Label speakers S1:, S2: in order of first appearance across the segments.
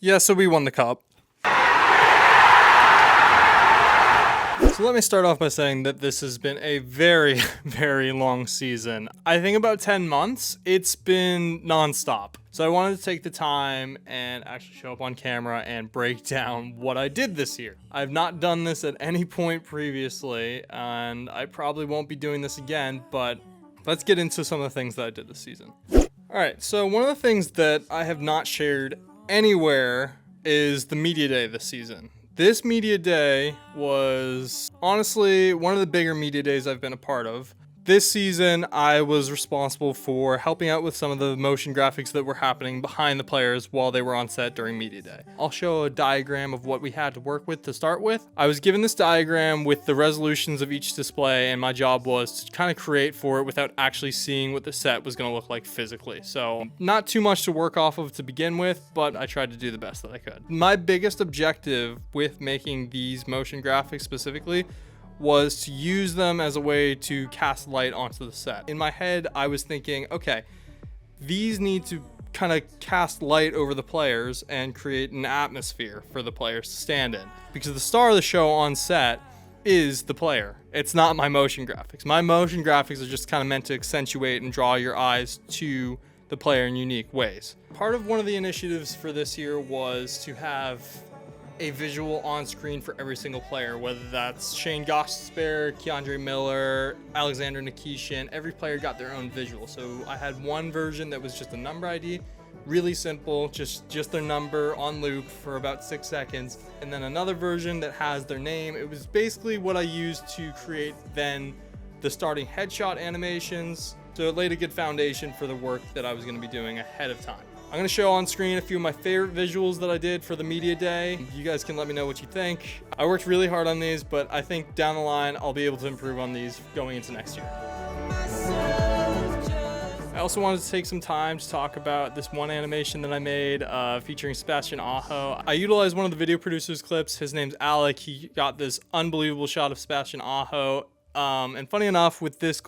S1: Yeah, so we won the cup. So let me start off by saying that this has been a very, very long season. I think about 10 months. It's been nonstop. So I wanted to take the time and actually show up on camera and break down what I did this year. I've not done this at any point previously, and I probably won't be doing this again, but let's get into some of the things that I did this season. All right, so one of the things that I have not shared anywhere is the media day this season. This media day was honestly one of the bigger media days I've been a part of. This season, I was responsible for helping out with some of the motion graphics that were happening behind the players while they were on set during media day. I'll show a diagram of what we had to work with to start with. I was given this diagram with the resolutions of each display, and my job was to kind of create for it without actually seeing what the set was going to look like physically. So not too much to work off of to begin with, but I tried to do the best that I could. My biggest objective with making these motion graphics specifically was to use them as a way to cast light onto the set. In my head, I was thinking, okay, these need to kind of cast light over the players and create an atmosphere for the players to stand in. Because the star of the show on set is the player. It's not my motion graphics. My motion graphics are just kind of meant to accentuate and draw your eyes to the player in unique ways. Part of one of the initiatives for this year was to have a visual on screen for every single player, whether that's Shane Gostisbehere, Keandre Miller, Alexander Nikishin. Every player got their own visual. So I had one version that was just a number ID, really simple, just their number on loop for about 6 seconds. And then another version that has their name. It was basically what I used to create then the starting headshot animations. So it laid a good foundation for the work that I was going to be doing ahead of time. I'm going to show on screen a few of my favorite visuals that I did for the media day. You guys can let me know what you think. I worked really hard on these, but I think down the line I'll be able to improve on these going into next year. I also wanted to take some time to talk about this one animation that I made featuring Sebastian Aho. I utilized one of the video producer's clips. His name's Alec. He got this unbelievable shot of Sebastian Aho. And funny enough, with this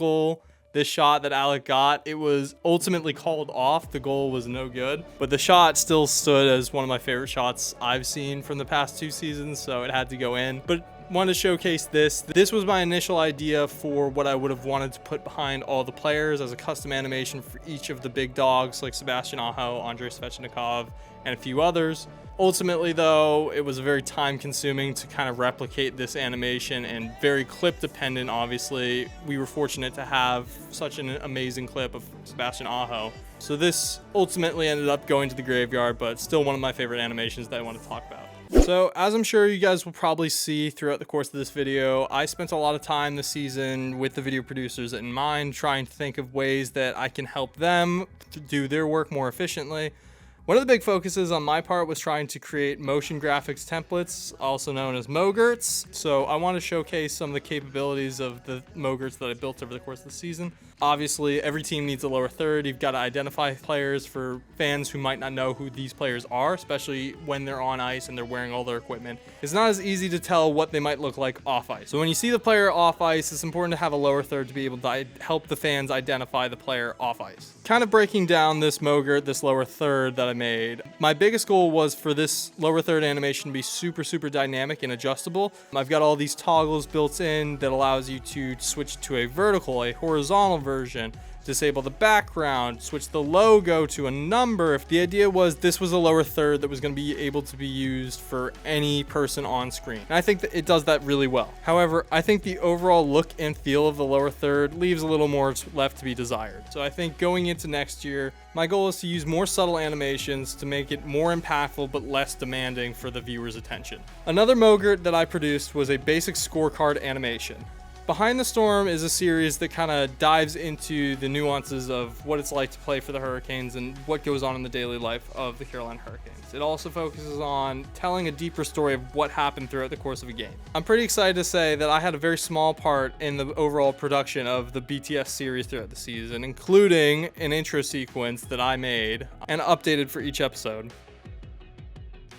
S1: shot that Alec got, it was ultimately called off. The goal was no good, but the shot still stood as one of my favorite shots I've seen from the past 2 seasons, so it had to go in. But wanted to showcase this. This was my initial idea for what I would have wanted to put behind all the players as a custom animation for each of the big dogs like Sebastian Aho, Andrei Svechnikov, and a few others. Ultimately, though, it was very time-consuming to kind of replicate this animation and very clip-dependent, obviously. We were fortunate to have such an amazing clip of Sebastian Aho. So this ultimately ended up going to the graveyard, but still one of my favorite animations that I want to talk about. So as I'm sure you guys will probably see throughout the course of this video, I spent a lot of time this season with the video producers in mind, trying to think of ways that I can help them to do their work more efficiently. One of the big focuses on my part was trying to create motion graphics templates, also known as MoGRTs. So I want to showcase some of the capabilities of the MoGRTs that I built over the course of the season. Obviously, every team needs a lower third. You've got to identify players for fans who might not know who these players are, especially when they're on ice and they're wearing all their equipment. It's not as easy to tell what they might look like off ice. So when you see the player off ice, it's important to have a lower third to be able to help the fans identify the player off ice. Kind of breaking down this MoGRT, this lower third that I made, my biggest goal was for this lower third animation to be super dynamic and adjustable. I've got all these toggles built in that allows you to switch to a vertical, a horizontal version, disable the background, switch the logo to a number. If the idea was this was a lower third that was going to be able to be used for any person on screen. And I think that it does that really well. However, I think the overall look and feel of the lower third leaves a little more left to be desired. So I think going into next year, my goal is to use more subtle animations to make it more impactful but less demanding for the viewer's attention. Another MoGRT that I produced was a basic scorecard animation. Behind the Storm is a series that kind of dives into the nuances of what it's like to play for the Hurricanes and what goes on in the daily life of the Carolina Hurricanes. It also focuses on telling a deeper story of what happened throughout the course of a game. I'm pretty excited to say that I had a very small part in the overall production of the BTS series throughout the season, including an intro sequence that I made and updated for each episode.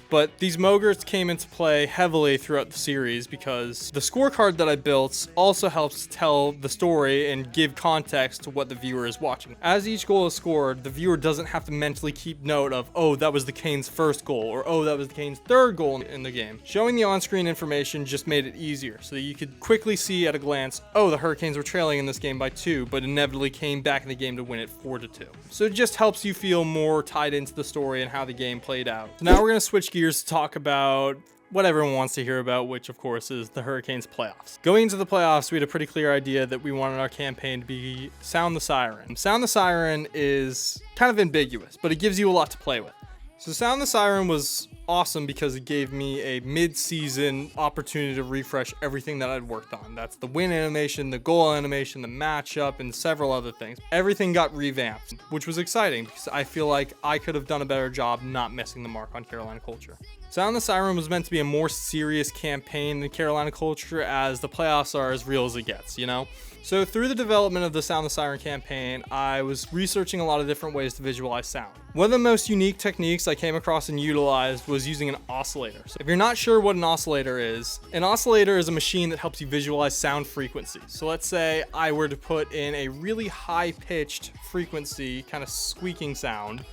S1: But these Mogerts came into play heavily throughout the series because the scorecard that I built also helps tell the story and give context to what the viewer is watching. As each goal is scored, the viewer doesn't have to mentally keep note of, oh, that was the Canes' first goal, or oh, that was the Canes' third goal in the game. Showing the on-screen information just made it easier so that you could quickly see at a glance, oh, the Hurricanes were trailing in this game by 2, but inevitably came back in the game to win it 4-2. So it just helps you feel more tied into the story and how the game played out. So now we're going to switch gears to talk about what everyone wants to hear about, which of course is the Hurricanes playoffs. Going into the playoffs, we had a pretty clear idea that we wanted our campaign to be Sound the Siren. Sound the Siren is kind of ambiguous, but it gives you a lot to play with. So Sound the Siren was awesome because it gave me a mid-season opportunity to refresh everything that I'd worked on. That's the win animation, the goal animation, the matchup, and several other things. Everything got revamped, which was exciting because I feel like I could have done a better job not missing the mark on Carolina culture. Sound the Siren was meant to be a more serious campaign than Carolina culture, as the playoffs are as real as it gets, you know? So through the development of the Sound the Siren campaign, I was researching a lot of different ways to visualize sound. One of the most unique techniques I came across and utilized was using an oscillator. So if you're not sure what an oscillator is a machine that helps you visualize sound frequencies. So let's say I were to put in a really high-pitched frequency, kind of squeaking sound.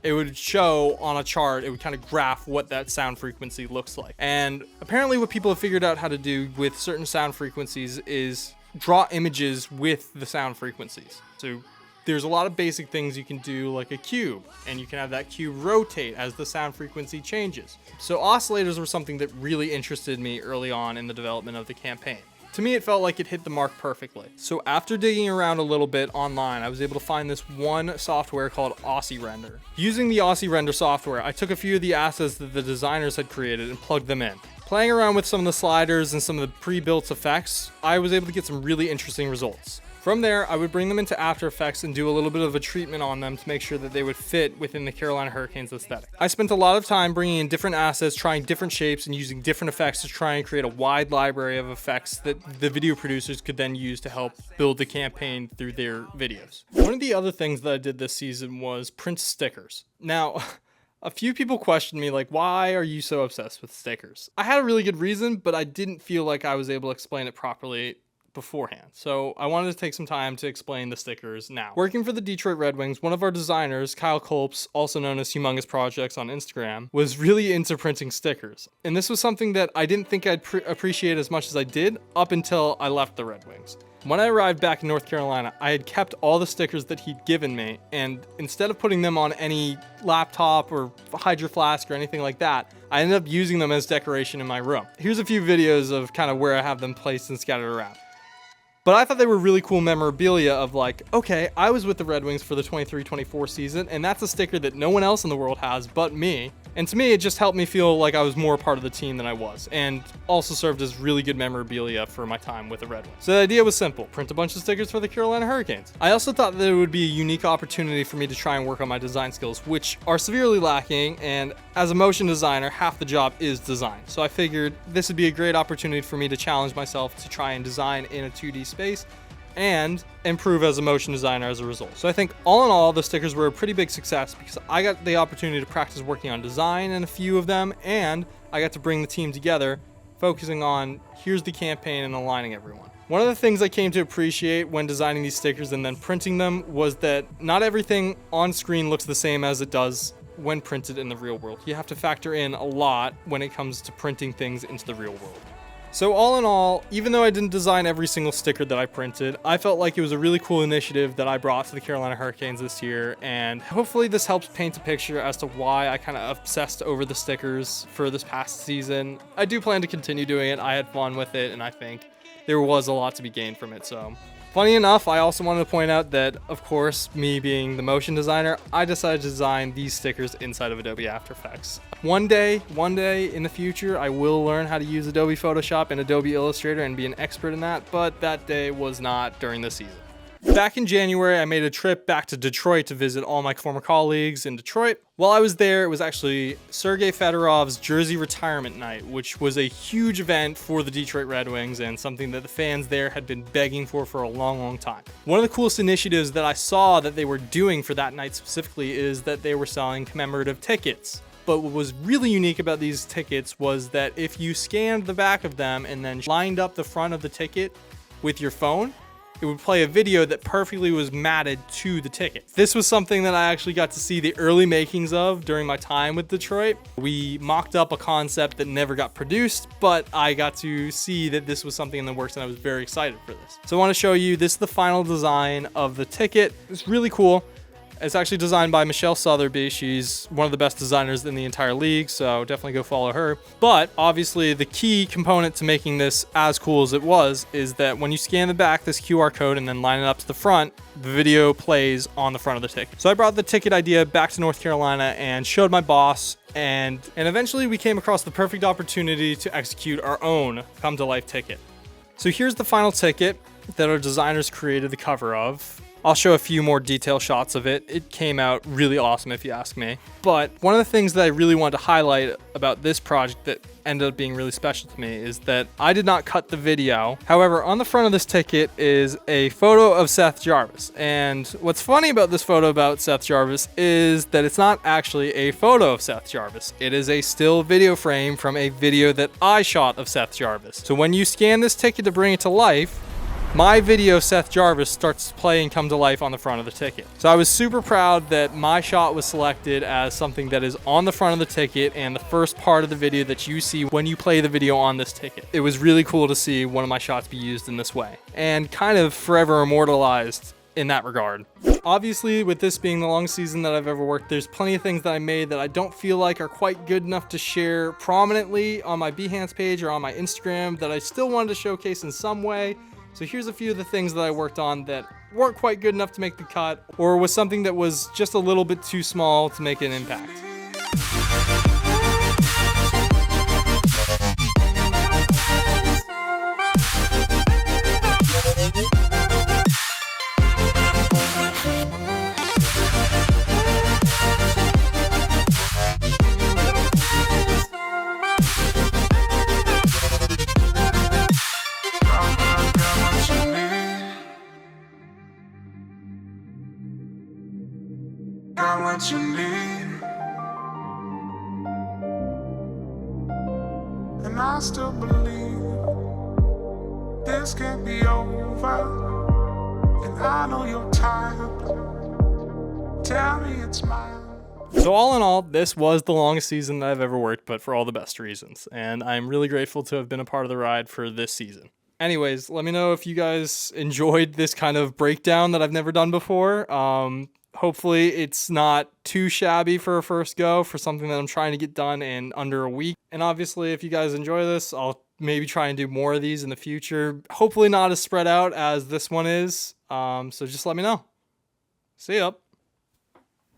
S1: It would show on a chart, it would kind of graph what that sound frequency looks like. And apparently what people have figured out how to do with certain sound frequencies is draw images with the sound frequencies. So there's a lot of basic things you can do, like a cube, and you can have that cube rotate as the sound frequency changes. So oscillators were something that really interested me early on in the development of the campaign. To me, it felt like it hit the mark perfectly. So after digging around a little bit online, I was able to find this one software called Aussie Render. Using the Aussie Render software, I took a few of the assets that the designers had created and plugged them in. Playing around with some of the sliders and some of the pre-built effects, I was able to get some really interesting results. From there, I would bring them into After Effects and do a little bit of a treatment on them to make sure that they would fit within the Carolina Hurricanes aesthetic. I spent a lot of time bringing in different assets, trying different shapes, and using different effects to try and create a wide library of effects that the video producers could then use to help build the campaign through their videos. One of the other things that I did this season was print stickers. Now, a few people questioned me, like, why are you so obsessed with stickers? I had a really good reason, but I didn't feel like I was able to explain it properly beforehand. So I wanted to take some time to explain the stickers now. Working for the Detroit Red Wings, one of our designers, Kyle Kolps, also known as Humongous Projects on Instagram, was really into printing stickers. And this was something that I didn't think I'd appreciate as much as I did up until I left the Red Wings. When I arrived back in North Carolina, I had kept all the stickers that he'd given me, and instead of putting them on any laptop or Hydro Flask or anything like that, I ended up using them as decoration in my room. Here's a few videos of kind of where I have them placed and scattered around. But I thought they were really cool memorabilia of like, okay, I was with the Red Wings for the 23-24 season, and that's a sticker that no one else in the world has but me. And to me, it just helped me feel like I was more a part of the team than I was, and also served as really good memorabilia for my time with the Red Wings. So the idea was simple: print a bunch of stickers for the Carolina Hurricanes. I also thought that it would be a unique opportunity for me to try and work on my design skills, which are severely lacking, and as a motion designer, half the job is design. So I figured this would be a great opportunity for me to challenge myself to try and design in a 2D space and improve as a motion designer as a result. So I think all in all, the stickers were a pretty big success because I got the opportunity to practice working on design in a few of them, and I got to bring the team together, focusing on here's the campaign and aligning everyone. One of the things I came to appreciate when designing these stickers and then printing them was that not everything on screen looks the same as it does when printed in the real world. You have to factor in a lot when it comes to printing things into the real world. So all in all, even though I didn't design every single sticker that I printed, I felt like it was a really cool initiative that I brought to the Carolina Hurricanes this year, and hopefully this helps paint a picture as to why I kind of obsessed over the stickers for this past season. I do plan to continue doing it. I had fun with it, and I think there was a lot to be gained from it. So funny enough, I also wanted to point out that, of course, me being the motion designer, I decided to design these stickers inside of Adobe After Effects. One day in the future, I will learn how to use Adobe Photoshop and Adobe Illustrator and be an expert in that, but that day was not during the season. Back in January, I made a trip back to Detroit to visit all my former colleagues in Detroit. While I was there, it was actually Sergei Fedorov's Jersey Retirement Night, which was a huge event for the Detroit Red Wings and something that the fans there had been begging for a long, long time. One of the coolest initiatives that I saw that they were doing for that night specifically is that they were selling commemorative tickets. But what was really unique about these tickets was that if you scanned the back of them and then lined up the front of the ticket with your phone, it would play a video that perfectly was matted to the ticket. This was something that I actually got to see the early makings of during my time with Detroit. We mocked up a concept that never got produced, but I got to see that this was something in the works and I was very excited for this. So I want to show you, this is the final design of the ticket. It's really cool. It's actually designed by Michelle Sotheby. She's one of the best designers in the entire league, so definitely go follow her. But obviously the key component to making this as cool as it was is that when you scan the back, this QR code, and then line it up to the front, the video plays on the front of the ticket. So I brought the ticket idea back to North Carolina and showed my boss, and eventually we came across the perfect opportunity to execute our own come to life ticket. So here's the final ticket that our designers created the cover of. I'll show a few more detail shots of it. It came out really awesome if you ask me. But one of the things that I really wanted to highlight about this project that ended up being really special to me is that I did not cut the video. However, on the front of this ticket is a photo of Seth Jarvis. And what's funny about this photo about Seth Jarvis is that it's not actually a photo of Seth Jarvis. It is a still video frame from a video that I shot of Seth Jarvis. So when you scan this ticket to bring it to life, my video, Seth Jarvis, starts playing come to life on the front of the ticket. So I was super proud that my shot was selected as something that is on the front of the ticket and the first part of the video that you see when you play the video on this ticket. It was really cool to see one of my shots be used in this way and kind of forever immortalized in that regard. Obviously, with this being the longest season that I've ever worked, there's plenty of things that I made that I don't feel like are quite good enough to share prominently on my Behance page or on my Instagram that I still wanted to showcase in some way. So here's a few of the things that I worked on that weren't quite good enough to make the cut, or was something that was just a little bit too small to make an impact.
S2: Got what you need, and I still believe this can't be over, and I know you're tired. Tell me it's mine.
S1: So all in all, this was the longest season that I've ever worked, but for all the best reasons. And I'm really grateful to have been a part of the ride for this season. Anyways, let me know if you guys enjoyed this kind of breakdown that I've never done before. Hopefully it's not too shabby for a first go for something that I'm trying to get done in under a week. And obviously, if you guys enjoy this, I'll maybe try and do more of these in the future. Hopefully not as spread out as this one is. So just let me know. See ya.